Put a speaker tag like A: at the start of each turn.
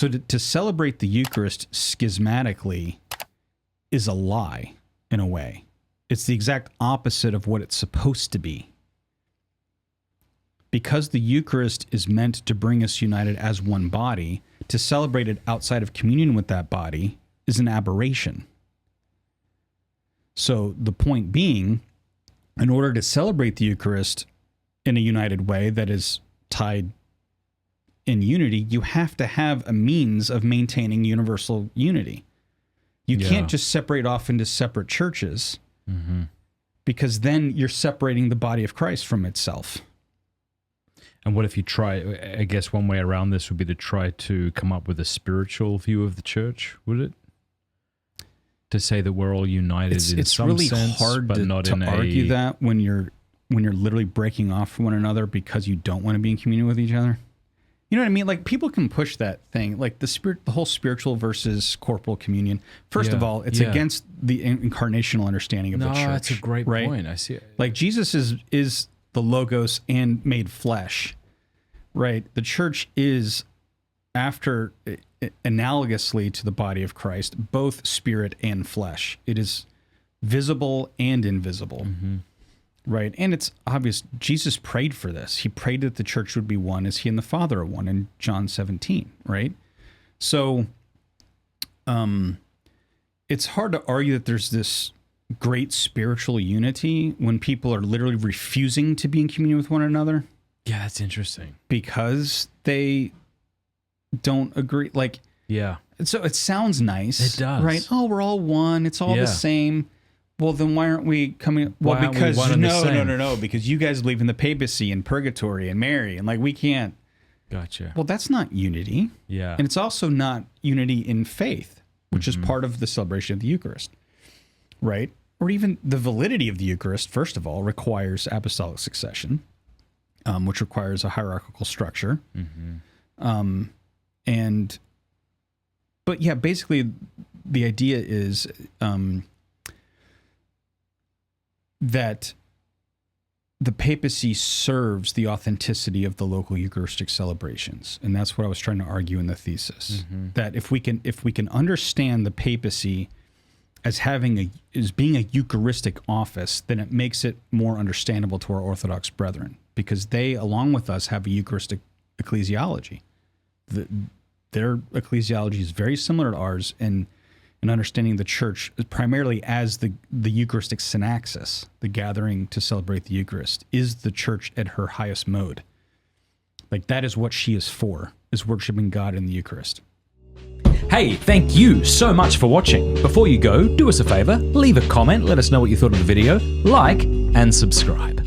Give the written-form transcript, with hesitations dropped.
A: So to celebrate the Eucharist schismatically is a lie, in a way. It's the exact opposite of what it's supposed to be. Because the Eucharist is meant to bring us united as one body, to celebrate it outside of communion with that body is an aberration. So the point being, in order to celebrate the Eucharist in a united way that is tied in unity, you have to have a means of maintaining universal unity. You can't just separate off into separate churches, because then you're separating the body of Christ from itself.
B: And what if you try, I guess one way around this would be to try to come up with a spiritual view of the church, would it? To say that we're all united in some
A: really
B: sense,
A: hard
B: but
A: to,
B: not
A: to
B: in
A: argue that when you're literally breaking off from one another because you don't want to be in communion with each other. You know what I mean? Like, people can push that thing, like the whole spiritual versus corporal communion. First of all, it's against the incarnational understanding of the church. No,
B: that's a great point. I see it.
A: Like, Jesus is the Logos and made flesh, right? The church is, after analogously to the body of Christ, both spirit and flesh. It is visible and invisible. Right. And it's obvious Jesus prayed for this. He prayed that the church would be one as he and the Father are one in John 17. Right. So it's hard to argue that there's this great spiritual unity when people are literally refusing to be in communion with one another.
B: Yeah, that's interesting.
A: Because they don't agree. Like, so it sounds nice.
B: It does.
A: Right. Oh, we're all one. It's all the same. Well, then why aren't we coming? Well, because no, because you guys believe in the papacy and purgatory and Mary, and like, we can't.
B: Gotcha.
A: Well, that's not unity.
B: Yeah.
A: And it's also not unity in faith, which is part of the celebration of the Eucharist, right? Or even the validity of the Eucharist, first of all, requires apostolic succession, which requires a hierarchical structure. But yeah, basically the idea is that the papacy serves the authenticity of the local Eucharistic celebrations. And that's what I was trying to argue in the thesis. That if we can understand the papacy as being a Eucharistic office, then it makes it more understandable to our Orthodox brethren, because they, along with us, have a Eucharistic ecclesiology. Their ecclesiology is very similar to ours in understanding the church primarily as the Eucharistic synaxis, the gathering to celebrate the Eucharist, is the church at her highest mode. Like, that is what she is for, is worshiping God in the Eucharist.
C: Hey, thank you so much for watching. Before you go, do us a favor, leave a comment, let us know what you thought of the video, like, and subscribe.